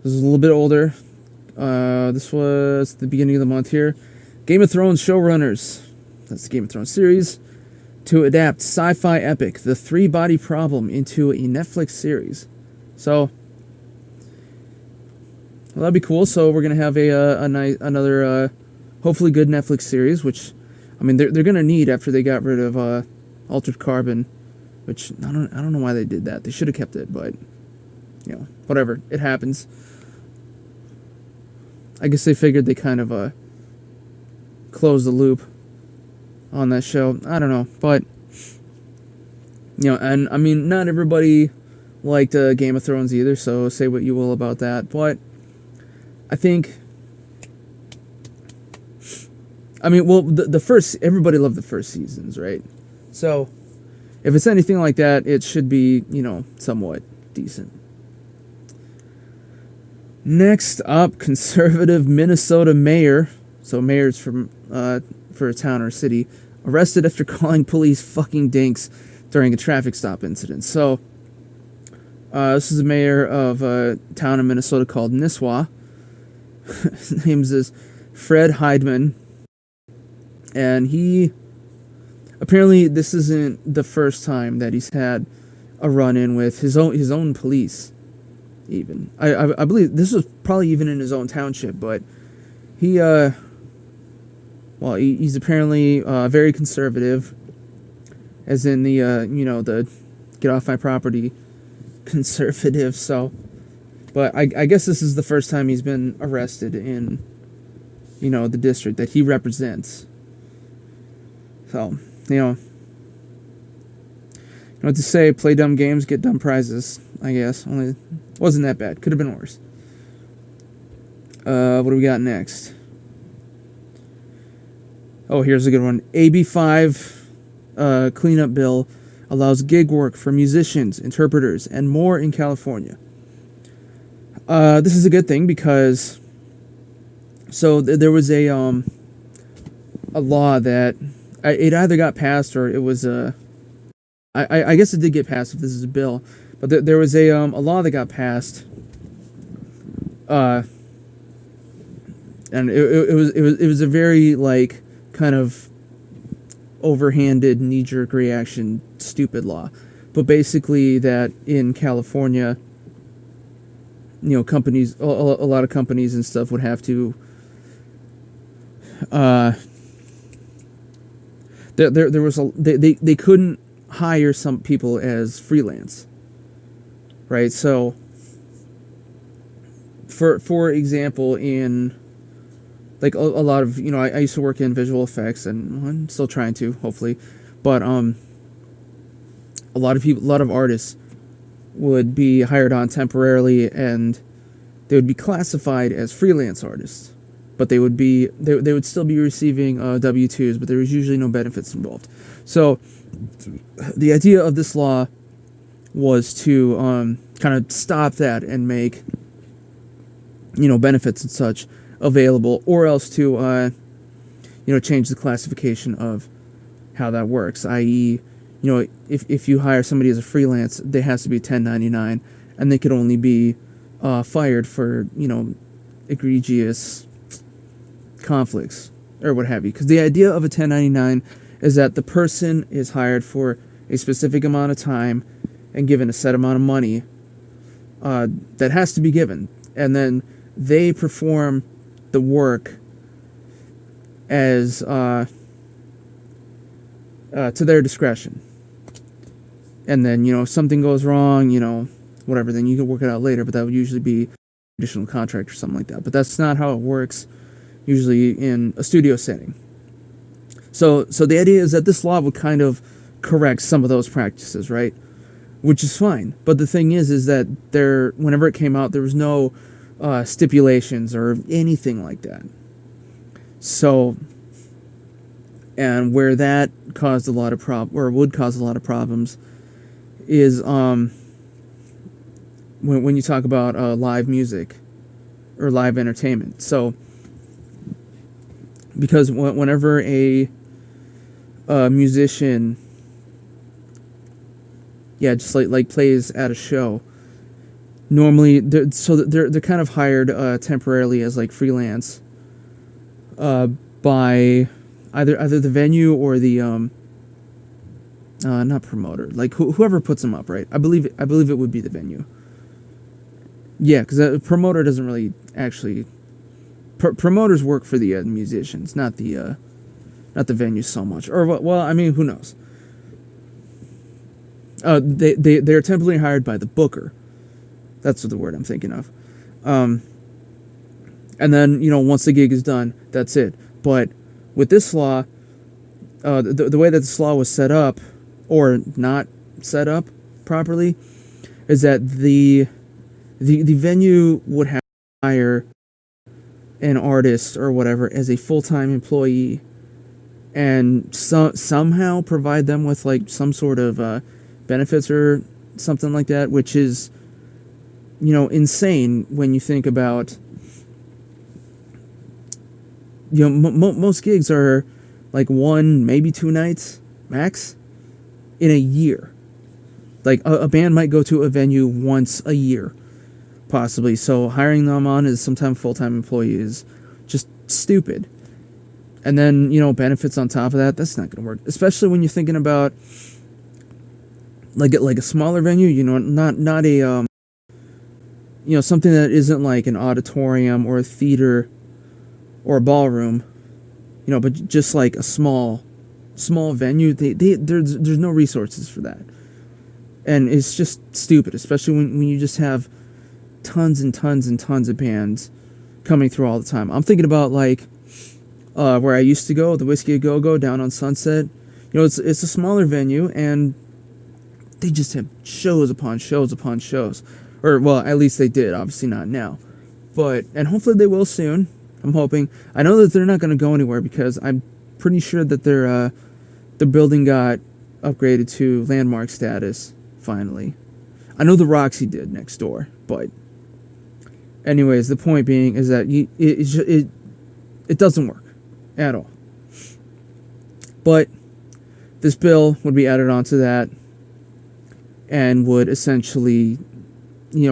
This is a little bit older. This was the beginning of the month here. Game of Thrones showrunners, that's the Game of Thrones series, to adapt sci-fi epic The Three-Body Problem into a Netflix series. So, well, that'd be cool. So we're gonna have another hopefully good Netflix series, which they're gonna need after they got rid of Altered Carbon, which I don't know why they did that. They should have kept it, but whatever. It happens. I guess they figured they kind of closed the loop on that show. I don't know, but and not everybody liked Game of Thrones either. So say what you will about that, but I think I mean, well, the first, everybody loved the first seasons, right? So, if it's anything like that, it should be, somewhat decent. Next up, conservative Minnesota mayor, so mayors from for a town or city, arrested after calling police fucking dinks during a traffic stop incident. So, this is the mayor of a town in Minnesota called Nisswa. His name is Fred Heidman. And he, apparently this isn't the first time that he's had a run-in with his own police, even. I believe this was probably even in his own township, but he's apparently very conservative, as in the, the get off my property conservative, so. But I guess this is the first time he's been arrested in, the district that he represents. So, what to say, play dumb games, get dumb prizes, I guess. Only wasn't that bad. Could have been worse. What do we got next? Oh, here's a good one. AB5 cleanup bill allows gig work for musicians, interpreters, and more in California. This is a good thing because there was a law that it either got passed or it was I guess it did get passed if this is a bill, but there was a law that got passed, and it was a very kind of overhanded knee-jerk reaction stupid law, but basically that in California, companies, a lot of companies and stuff would have to there was they couldn't hire some people as freelance, right? So for example, in a lot of I used to work in visual effects, and I'm still trying to, hopefully, but a lot of artists would be hired on temporarily, and they would be classified as freelance artists, but they would still be receiving W-2s, but there was usually no benefits involved. So the idea of this law was to kind of stop that and make benefits and such available, or else to change the classification of how that works, i.e., if you hire somebody as a freelance, they has to be 1099, and they could only be fired for egregious conflicts or what have you. Because the idea of a 1099 is that the person is hired for a specific amount of time and given a set amount of money that has to be given, and then they perform the work as to their discretion. And then, if something goes wrong, whatever, then you can work it out later, but that would usually be additional contract or something like that. But that's not how it works usually in a studio setting. So the idea is that this law would kind of correct some of those practices, right? Which is fine. But the thing is that whenever it came out, there was no stipulations or anything like that. So, and where that caused a lot of would cause a lot of problems is when you talk about live music or live entertainment. So, because whenever a musician, just like plays at a show, normally they're kind of hired temporarily as freelance by either the venue or the not promoter, whoever puts them up, right? I believe it would be the venue. Yeah, because a promoter doesn't really actually. Promoters work for the musicians, not the venue so much. Or well, I mean, who knows? They're temporarily hired by the booker. That's the word I'm thinking of. And then once the gig is done, that's it. But with this law, the way that this law was set up, or not set up properly, is that the venue would have to hire an artist or whatever as a full-time employee and somehow provide them with like some sort of benefits or something like that, which is, insane when you think about, most gigs are like 1, maybe 2 nights max in a year. Like a band might go to a venue once a year, possibly. So hiring them on as sometime full-time employee is just stupid. And then, benefits on top of that, that's not going to work. Especially when you're thinking about like a smaller venue, not a something that isn't like an auditorium or a theater or a ballroom, but just like a small venue. There's no resources for that. And it's just stupid, especially when you just have tons and tons and tons of bands coming through all the time. I'm thinking about like where I used to go, the Whiskey A Go Go down on Sunset. It's a smaller venue, and they just have shows upon shows upon shows. Or, well, at least they did. Obviously not now. And hopefully they will soon. I'm hoping. I know that they're not going to go anywhere because I'm pretty sure that their building got upgraded to landmark status, finally. I know the Roxy did next door, but anyways, the point being is that it doesn't work at all. But this bill would be added onto that and would essentially,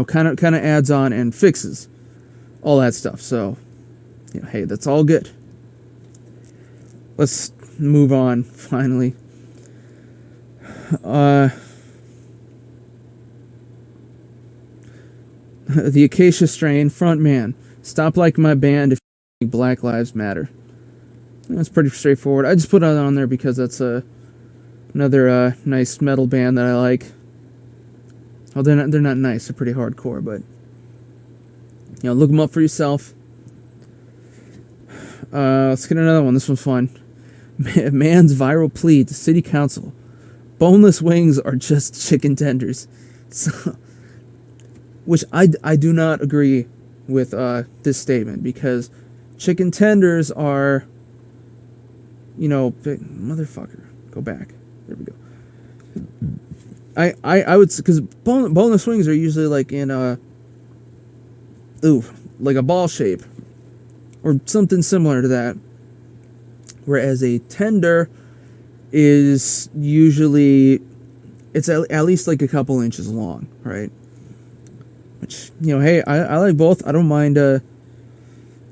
kind of adds on and fixes all that stuff. So, hey, that's all good. Let's move on, finally. The Theacaciastrain frontman. Stop liking my band if Black Lives Matter. That's pretty straightforward. I just put it on there because that's another nice metal band that I like. Well, they're not nice. They're pretty hardcore, but look them up for yourself. Let's get another one. This one's fun. Man's viral plea to city council: boneless wings are just chicken tenders. So, which I do not agree with this statement, because chicken tenders are, motherfucker. Go back. There we go. I would, because boneless wings are usually like in like a ball shape or something similar to that, whereas a tender is usually, it's at least like a couple inches long, right? Which, hey, I like both. I don't mind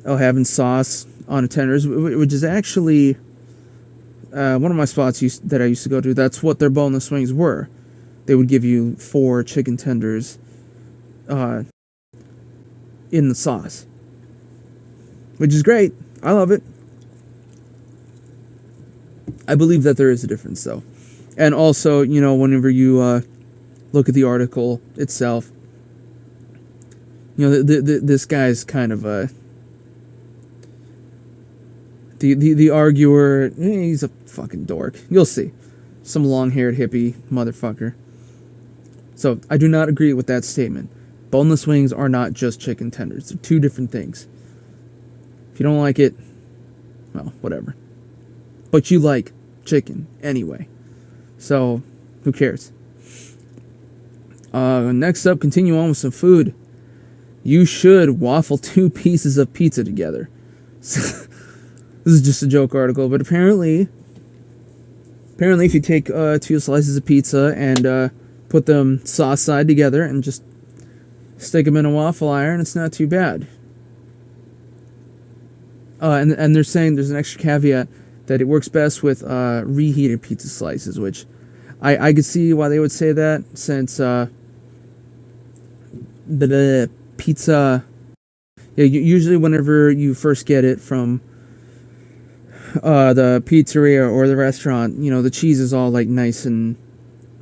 having sauce on a tenders, which is actually one of my spots that I used to go to. That's what their boneless wings were. They would give you 4 chicken tenders in the sauce, which is great. I love it. I believe that there is a difference, though. And also, whenever you look at the article itself, this guy's kind of the arguer. He's a fucking dork. You'll see. Some long-haired hippie motherfucker. So, I do not agree with that statement. Boneless wings are not just chicken tenders. They're 2 different things. If you don't like it, well, whatever. But you like chicken anyway. So, who cares? Next up, continue on with some food. You should waffle 2 pieces of pizza together. This is just a joke article, but apparently if you take 2 slices of pizza and put them sauce side together and just stick them in a waffle iron, it's not too bad. And they're saying there's an extra caveat that it works best with reheated pizza slices, which I could see why they would say that, since the pizza, usually whenever you first get it from the pizzeria or the restaurant, the cheese is all like nice and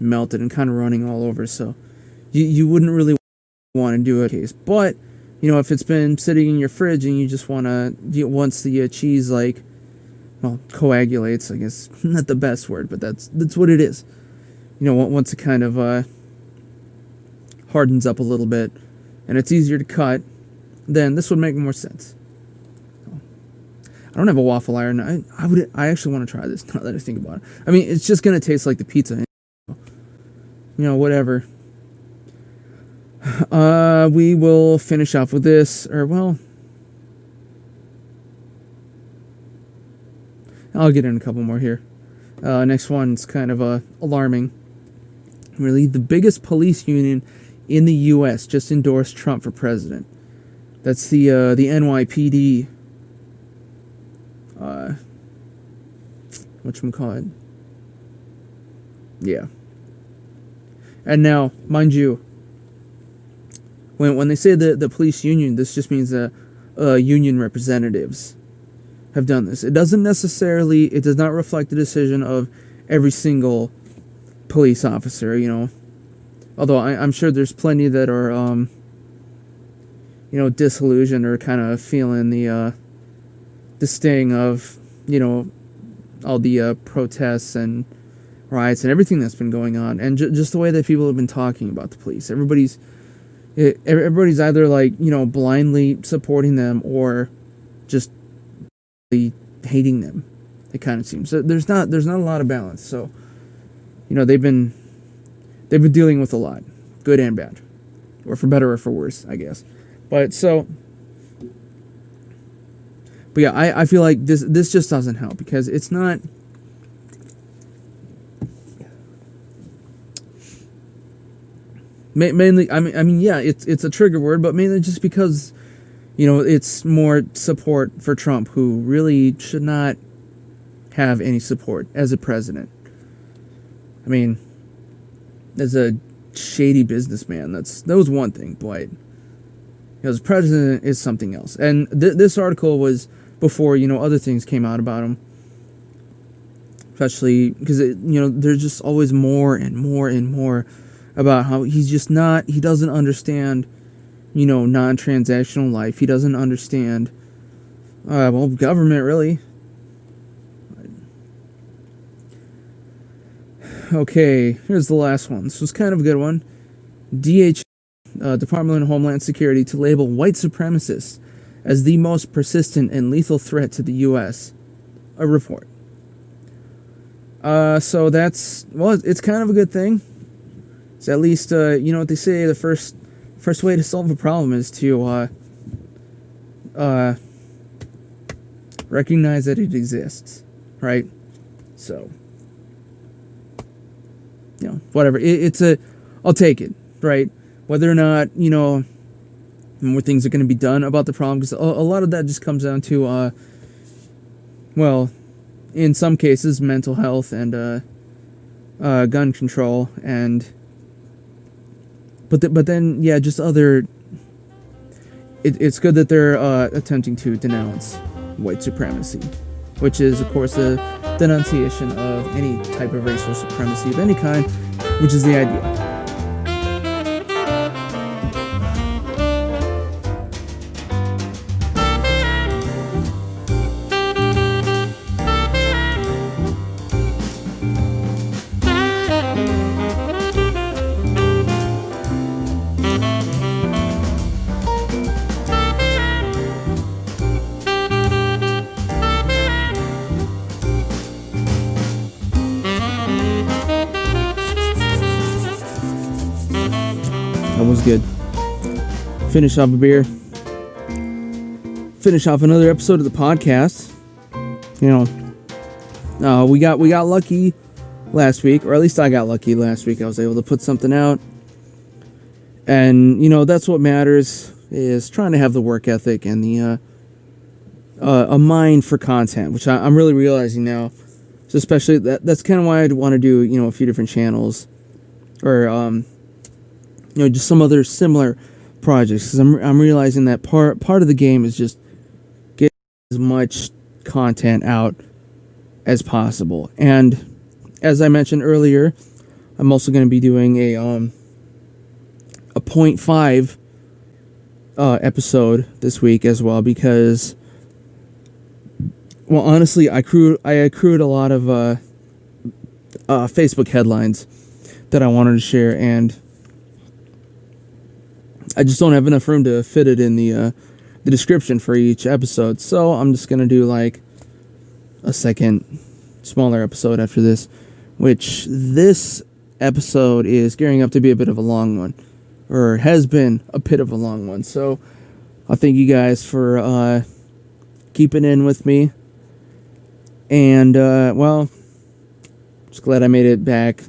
melted and kind of running all over, so you wouldn't really want to do a case. But if it's been sitting in your fridge and you just want to, once the cheese coagulates, I guess, not the best word, but that's what it is. Once it kind of hardens up a little bit and it's easier to cut, then this would make more sense. I don't have a waffle iron. I actually want to try this now that I think about it. I mean, it's just gonna taste like the pizza. Whatever. We will finish off with this, or well, I'll get in a couple more here. Next one's kind of alarming. Really, the biggest police union in the U.S. just endorsed Trump for president. That's the NYPD. Whatchamacallit? Yeah. And now, mind you, when they say the police union, this just means that union representatives have done this. It does not reflect the decision of every single police officer, Although I'm sure there's plenty that are, disillusioned or kind of feeling the sting of, all the protests and riots and everything that's been going on, and just the way that people have been talking about the police. Everybody's either blindly supporting them or just hating them. It kind of seems so. There's not a lot of balance. So, they've been dealing with a lot, good and bad, or for better or for worse, I guess. But yeah, I feel like this just doesn't help, because it's not. Mainly, I mean, yeah, it's a trigger word, but mainly just because, it's more support for Trump, who really should not have any support as a president. I mean, as a shady businessman, that was one thing, but as president is something else. And this article was before, other things came out about him. Especially because, there's just always more and more and more about how he doesn't understand, non-transactional life. He doesn't understand, government, really. Okay, here's the last one. This was kind of a good one. Department of Homeland Security to label white supremacists as the most persistent and lethal threat to the U.S. A report. So it's kind of a good thing. So at least, what they say, the first way to solve a problem is to recognize that it exists, right? So, whatever. I'll take it, right? Whether or not, more things are going to be done about the problem, because a lot of that just comes down to, in some cases, mental health and gun control, and but then just other. It's good that they're attempting to denounce white supremacy, which is, of course, the denunciation of any type of racial supremacy of any kind, which is the idea. That was good. Finish off a beer. Finish off another episode of the podcast. We got lucky last week, or at least I got lucky last week. I was able to put something out, and that's what matters, is trying to have the work ethic and the a mind for content, which I'm really realizing now. So especially that's kind of why I'd want to do a few different channels, or just some other similar projects, because I'm realizing that part of the game is just get as much content out as possible. And as I mentioned earlier, I'm also going to be doing a 0.5 episode this week as well, because, well, honestly, I accrued a lot of Facebook headlines that I wanted to share, and I just don't have enough room to fit it in the description for each episode. So I'm just gonna do a second smaller episode after this, which this episode is gearing up to be a bit of a long one, or has been a bit of a long one. So I thank you guys for keeping in with me, and well, just glad I made it back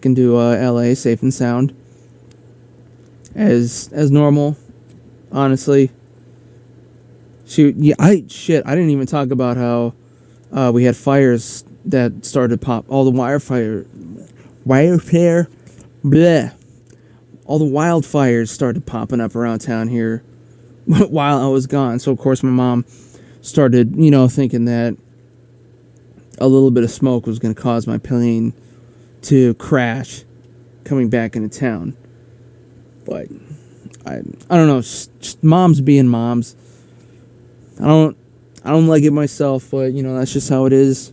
into LA safe and sound, as normal, honestly. Shoot, yeah, I didn't even talk about how we had fires that started to pop. All the wildfire, bleh. All the wildfires started popping up around town here while I was gone. So of course my mom started, thinking that a little bit of smoke was going to cause my plane to crash coming back into town. But I don't know, just moms being moms. I don't like it myself, but that's just how it is.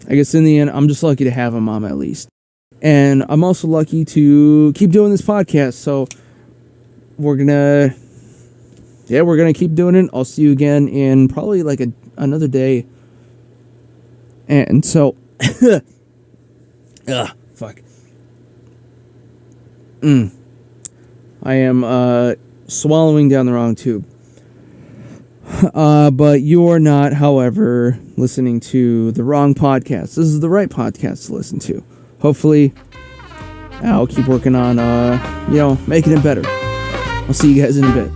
I guess in the end, I'm just lucky to have a mom at least. And I'm also lucky to keep doing this podcast. So we're gonna keep doing it. I'll see you again in probably like another day. And so, fuck. I am swallowing down the wrong tube. But you're not, however, listening to the wrong podcast. This is the right podcast to listen to. Hopefully, I'll keep working on, making it better. I'll see you guys in a bit.